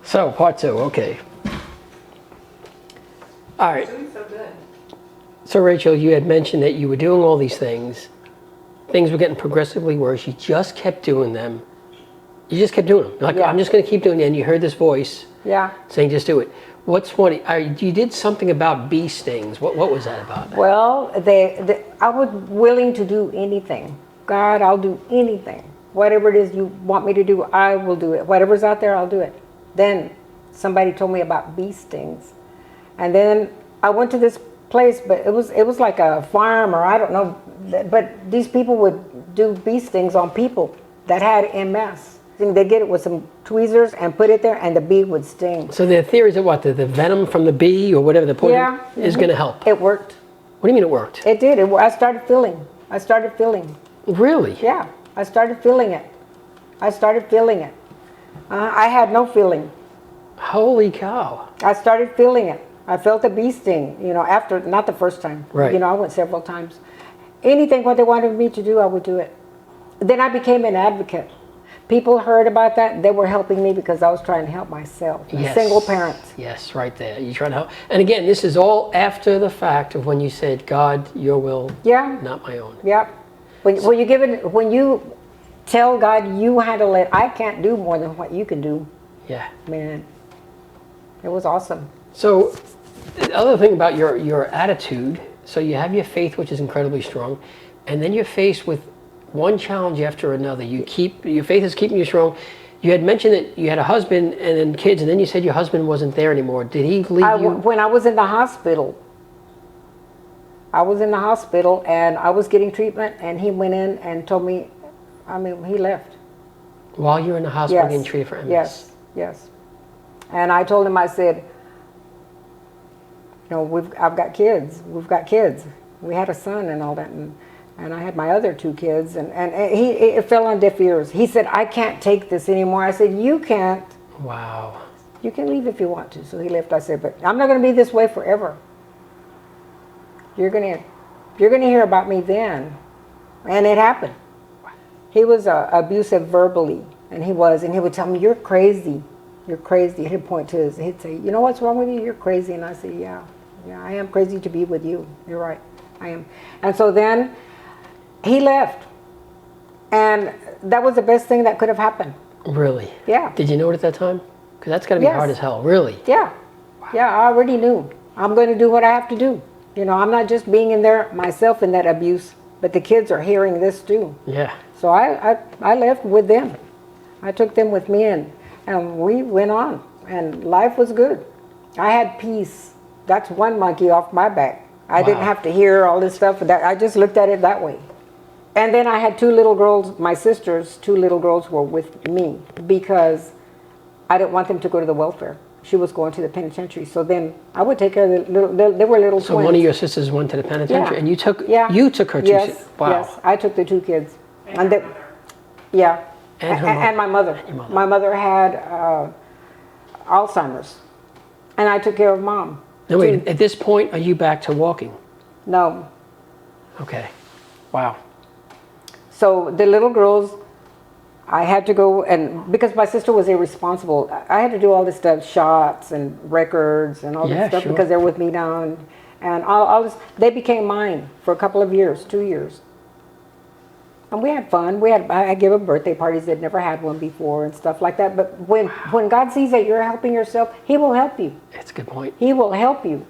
So, part two, okay. All right. Doing so good. So, Rachel, you had mentioned that you were doing all these things. Things were getting progressively worse. You just kept doing them. You just kept doing them. Like, Yeah. I'm just going to keep doing it. And you heard this voice Yeah. saying, just do it. What's funny, you did something about bee stings. What was that about? Well, I was willing to do anything. God, I'll do anything. Whatever it is you want me to do, I will do it. Whatever's out there, I'll do it. Then somebody told me about bee stings. And then I went to this place, but it was like a farm, or I don't know. But these people would do bee stings on people that had MS. They'd get it with some tweezers and put it there, and the bee would sting. So the theory is that what, the venom from the bee or whatever the poison is going to help? It worked. What do you mean it worked? It did. I started feeling. Really? Yeah, I started feeling it. I had no feeling. Holy cow. I started feeling it. I felt a bee sting, after, not the first time. Right. I went several times. Anything what they wanted me to do, I would do it. Then I became an advocate. People heard about that. They were helping me because I was trying to help myself. Yes. Single parent. Yes, right there. You're trying to help. And again, this is all after the fact of when you said, God, your will, Yeah. not my own. Yep. When you tell God you handle it, I can't do more than what you can do. Yeah. Man, it was awesome. So the other thing about your attitude, so you have your faith, which is incredibly strong, and then you're faced with one challenge after another. Your faith is keeping you strong. You had mentioned that you had a husband and then kids, and then you said your husband wasn't there anymore. Did he leave you? When I was in the hospital, and I was getting treatment, and he went in and told me, he left. While you were in the hospital Yes. getting treated for MS? Yes. And I told him, I said, I've got kids. We've got kids. We had a son and all that, and I had my other two kids, and it fell on deaf ears. He said, I can't take this anymore. I said, you can't. Wow. You can leave if you want to. So he left. I said, but I'm not going to be this way forever. You're going to hear about me then. And it happened. He was abusive verbally, and he would tell me, you're crazy. You're crazy. He'd point to he'd say, you know what's wrong with you? You're crazy. And I say, yeah, I am crazy to be with you. You're right. I am. And so then he left. And that was the best thing that could have happened. Really? Yeah. Did you know it at that time? Because that's got to be hard as hell. Really? Yeah. Yeah, I already knew. I'm going to do what I have to do. I'm not just being in there myself in that abuse, but the kids are hearing this too. Yeah. So I left with them. I took them with me, and we went on, and life was good. I had peace. That's one monkey off my back. I didn't have to hear all this stuff. I just looked at it that way. And then I had two little girls, my sister's two little girls were with me because I didn't want them to go to the welfare. She was going to the penitentiary. So then I would take care of they were little twins. So one of your sisters went to the penitentiary, and you took her two. Yes, Wow. yes, I took the two kids. And her mother. Yeah. And her And my mother. And your mother. My mother had Alzheimer's, and I took care of Mom. No, wait, at this point, are you back to walking? No. Okay. Wow. So the little girls, I had to go, and because my sister was irresponsible, I had to do all this stuff, shots and records and all this stuff, sure. because they're with me now, and all this. They became mine for a couple of years, 2 years. And we had fun. I gave them birthday parties. They'd never had one before and stuff like that. But when God sees that you're helping yourself, He will help you. That's a good point. He will help you.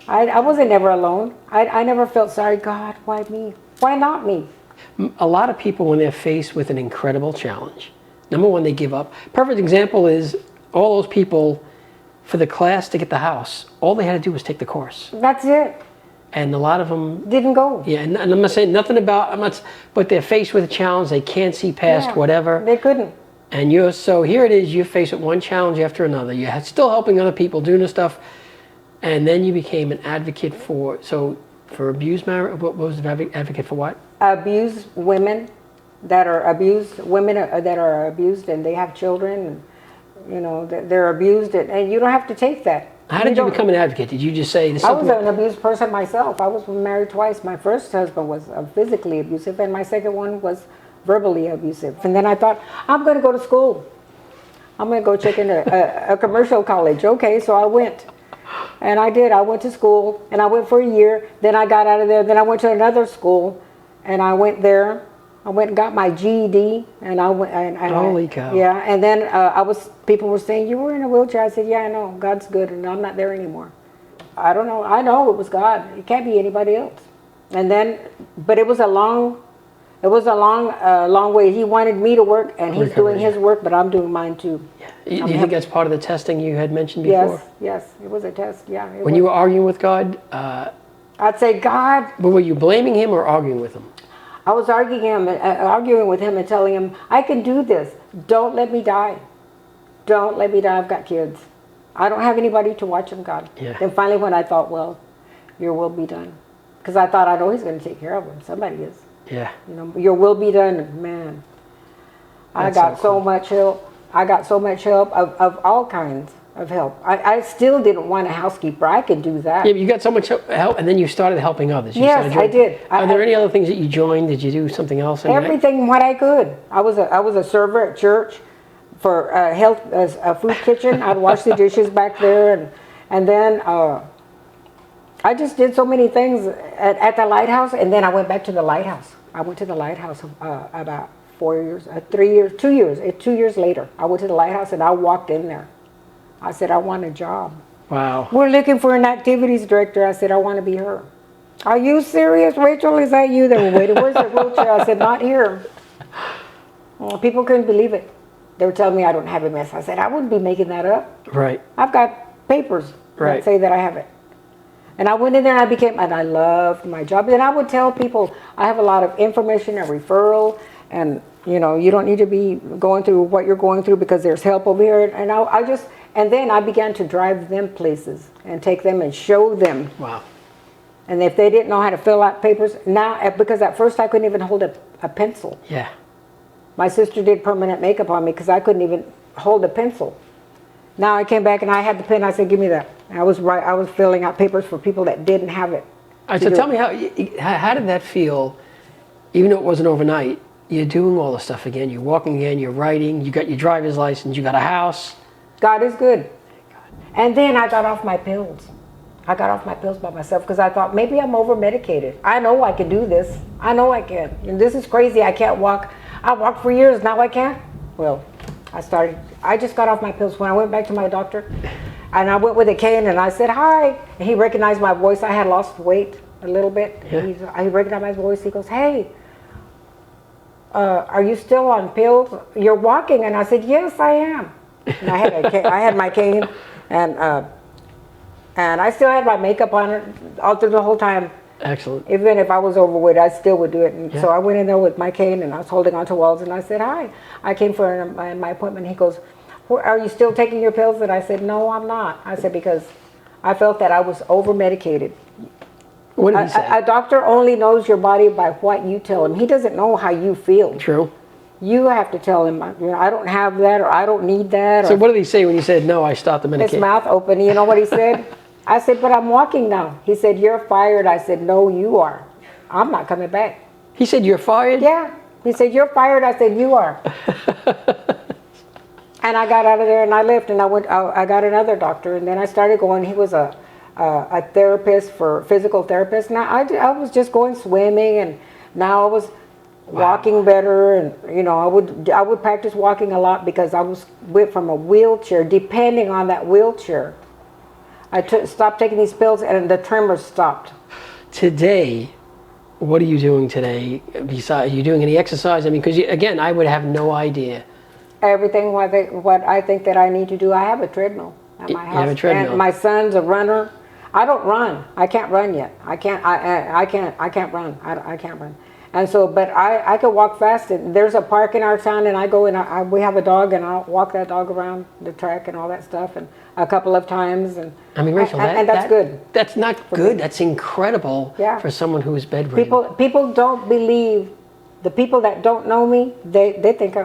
I wasn't never alone. I never felt sorry. God, why me? Why not me? A lot of people, when they're faced with an incredible challenge, number one, they give up. Perfect example is all those people for the class to get the house. All they had to do was take the course. That's it. And a lot of them Didn't go. Yeah, and I'm not saying nothing about, but they're faced with a challenge. They can't see past whatever. They couldn't. And so here it is, you're faced with one challenge after another. You're still helping other people, doing this stuff. And then you became an advocate for abused marriage. What was the advocate for what? Abused women that are abused, that are abused and they have children, and, they're abused, and you don't have to take that. How did you become an advocate? Did you just say this? I was an abused person myself. I was married twice. My first husband was physically abusive, and my second one was verbally abusive. And then I thought, I'm going to go to school. I'm going to go check in a commercial college. Okay, so I went. And I did. I went to school, and I went for a year. Then I got out of there. Then I went to another school, and I went there. I went and got my GED, and I went. And Holy cow! Yeah, and then people were saying, "You were in a wheelchair." I said, "Yeah, I know. God's good, and I'm not there anymore." I don't know. I know it was God. It can't be anybody else. And then, but it was a long way. He wanted me to work, and he's doing his work, but I'm doing mine too. Do you think that's part of the testing you had mentioned before? Yes, it was a test. Yeah. When you were arguing with God, I'd say, God. but were you blaming him or arguing with him? I was arguing with him and telling him, I can do this. Don't let me die. Don't let me die. I've got kids. I don't have anybody to watch them, God. Yeah. Then finally when I thought, well, your will be done. Because I thought, I know he's going to take care of them. Somebody is. Yeah. You know, your will be done, man. I got so much help. I got so much help of all kinds of help. I still didn't want a housekeeper. I could do that. Yeah, but you got so much help, and then you started helping others. Yes, I did. Are there any other things that you joined? Did you do something else? Everything what I could. I was a server at church for a food kitchen. I'd wash the dishes back there, and then I just did so many things at the lighthouse, and then I went back to the lighthouse. I went to the lighthouse about 2 years later. I went to the lighthouse and I walked in there. I said, I want a job. Wow. We're looking for an activities director. I said, I want to be her. Are you serious, Rachel? Is that you? They were waiting. Where's the wheelchair? I said, not here. Well, people couldn't believe it. They were telling me I don't have MS. I said, I wouldn't be making that up. Right. I've got papers that say that I have it. And I went in there and I loved my job. And I would tell people, I have a lot of information and referral, and you know, you don't need to be going through what you're going through because there's help over here. And then I began to drive them places and take them and show them. Wow. And if they didn't know how to fill out papers, now, because at first I couldn't even hold a pencil. Yeah. My sister did permanent makeup on me because I couldn't even hold a pencil. Now I came back and I had the pen. I said, give me that. I was filling out papers for people that didn't have it. All right, so tell me, how did that feel, even though it wasn't overnight? You're doing all the stuff again. You're walking again. You're writing. You got your driver's license. You got a house. God is good. And then I got off my pills. I got off my pills by myself because I thought maybe I'm over medicated. I know I can do this. I know I can. And this is crazy. I can't walk. I walked for years. Now I can't. Well, I just got off my pills when I went back to my doctor. And I went with a cane and I said, hi. And he recognized my voice. I had lost weight a little bit. Yeah. He recognized my voice. He goes, hey, are you still on pills? You're walking. And I said, yes, I am. And I had my cane, and I still had my makeup on it all through the whole time. Excellent. Even if I was overweight, I still would do it. And so I went in there with my cane, and I was holding onto walls, and I said, hi. I came for my appointment. He goes, are you still taking your pills? And I said, no, I'm not. I said, because I felt that I was over-medicated. What did he say? A doctor only knows your body by what you tell him. He doesn't know how you feel. True. You have to tell him, you know, I don't have that, or I don't need that. So what did he say when you said, no, I stopped the medication? His mouth open. You know what he said? I said, but I'm walking now. He said, you're fired. I said, no, you are. I'm not coming back. He said, you're fired? Yeah. He said, you're fired. I said, you are. And I got out of there and I left, and I got another doctor, and then I started going. He was a therapist, for physical therapist. Now I was just going swimming, and now I was walking better, and you know, I would practice walking a lot because I went from a wheelchair, depending on that wheelchair. I stopped taking these pills, and the tremors stopped. Today, what are you doing today? Besides, are you doing any exercise? I mean, because again, I would have no idea. Everything what I think that I need to do. I have a treadmill at my house. You have a treadmill. And my son's a runner. I don't run. I can't run yet. I can't run. I can't run. And so, but I can walk fast. And there's a park in our town, and I go and we have a dog, and I'll walk that dog around the track and all that stuff, and a couple of times. And I mean, Rachel, that's good. That's not good. That's incredible for someone who is bedridden. People don't believe. The people that don't know me, they think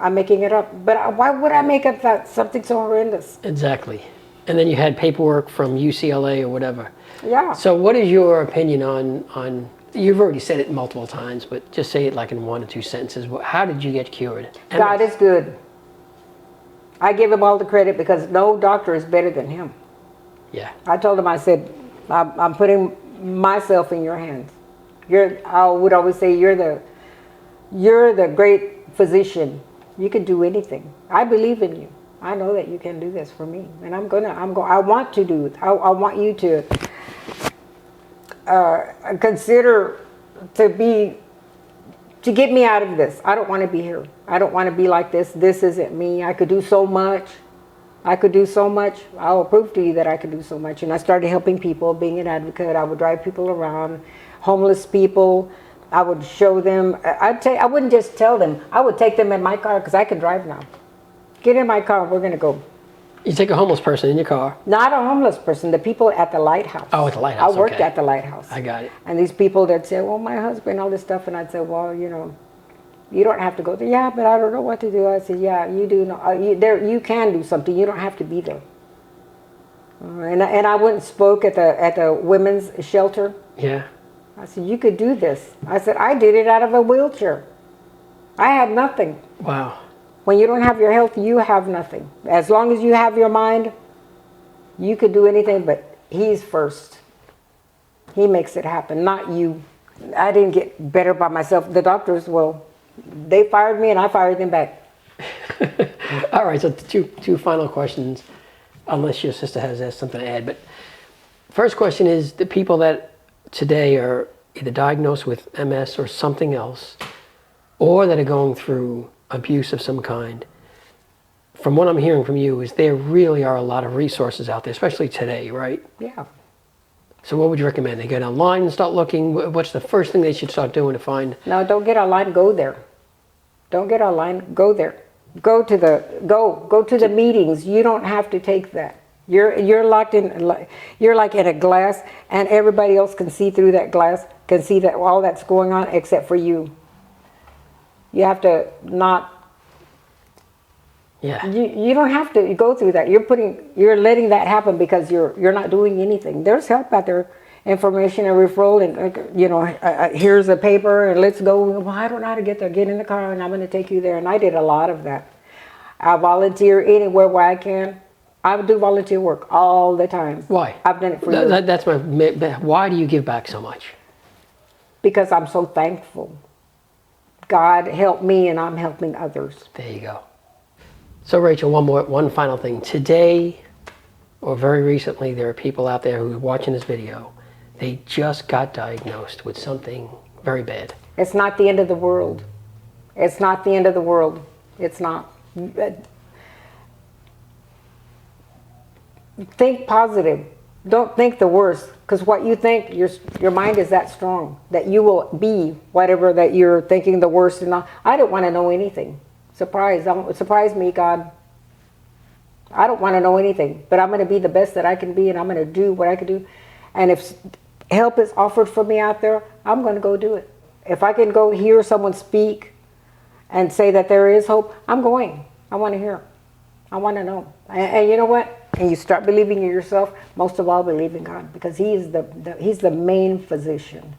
I'm making it up. But why would I make up something so horrendous? Exactly. And then you had paperwork from UCLA or whatever. Yeah. So what is your opinion on you've already said it multiple times, but just say it like in 1 or 2 sentences. How did you get cured? God is good. I give him all the credit because no doctor is better than him. Yeah. I told him, I said, I'm putting myself in your hands. I would always say, you're the great physician. You can do anything. I believe in you. I know that you can do this for me, and I want to do it. I want you to consider to get me out of this. I don't want to be here. I don't want to be like this. This isn't me. I could do so much. I could do so much. I will prove to you that I could do so much. And I started helping people, being an advocate. I would drive people around, homeless people. I would show them. I wouldn't just tell them. I would take them in my car because I can drive now. Get in my car. We're going to go. You take a homeless person in your car. Not a homeless person. The people at the lighthouse. Oh, at the lighthouse. I worked okay. at the lighthouse. I got it. And these people that say, well, my husband, all this stuff. And I'd say, well, you know, you don't have to go there. Yeah, but I don't know what to do. I said, yeah, you do know. You can do something. You don't have to be there. And I went and spoke at the women's shelter. Yeah. I said, you could do this. I said, I did it out of a wheelchair. I had nothing. Wow. When you don't have your health, you have nothing. As long as you have your mind, you could do anything, but he's first. He makes it happen, not you. I didn't get better by myself. The doctors, well, they fired me and I fired them back. All right, so two final questions, unless your sister has something to add. But first question is, the people that today are either diagnosed with MS or something else, or that are going through abuse of some kind, from what I'm hearing from you is there really are a lot of resources out there, especially today, right? Yeah. So what would you recommend? They get online and start looking? What's the first thing they should start doing to find? No, don't get online, go there. Don't get online, go there. Go to the meetings. You don't have to take that. You're locked in, you're like in a glass, and everybody else can see through that glass, can see that all that's going on except for you. You have to not. Yeah. You don't have to go through that. You're letting that happen because you're not doing anything. There's help out there, information and referral, and here's a paper and let's go. Well, I don't know how to get there. Get in the car and I'm going to take you there. And I did a lot of that. I volunteer anywhere where I can. I do volunteer work all the time. Why? I've done it for years. That's why do you give back so much? Because I'm so thankful. God helped me and I'm helping others. There you go. So Rachel, one final thing. Today, or very recently, there are people out there who are watching this video. They just got diagnosed with something very bad. It's not the end of the world. It's not the end of the world. It's not. Think positive. Don't think the worst, because what you think, your mind is that strong that you will be whatever that you're thinking the worst. And I don't want to know anything. Surprise me, God. I don't want to know anything, but I'm going to be the best that I can be, and I'm going to do what I can do. And if help is offered for me out there, I'm going to go do it. If I can go hear someone speak and say that there is hope, I'm going. I want to hear. I want to know. And you know what? And you start believing in yourself, most of all believe in God, because He's the main physician.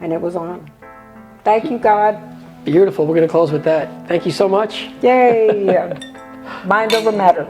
And it was on. Thank you, God. Beautiful. We're going to close with that. Thank you so much. Yay. Mind over matter.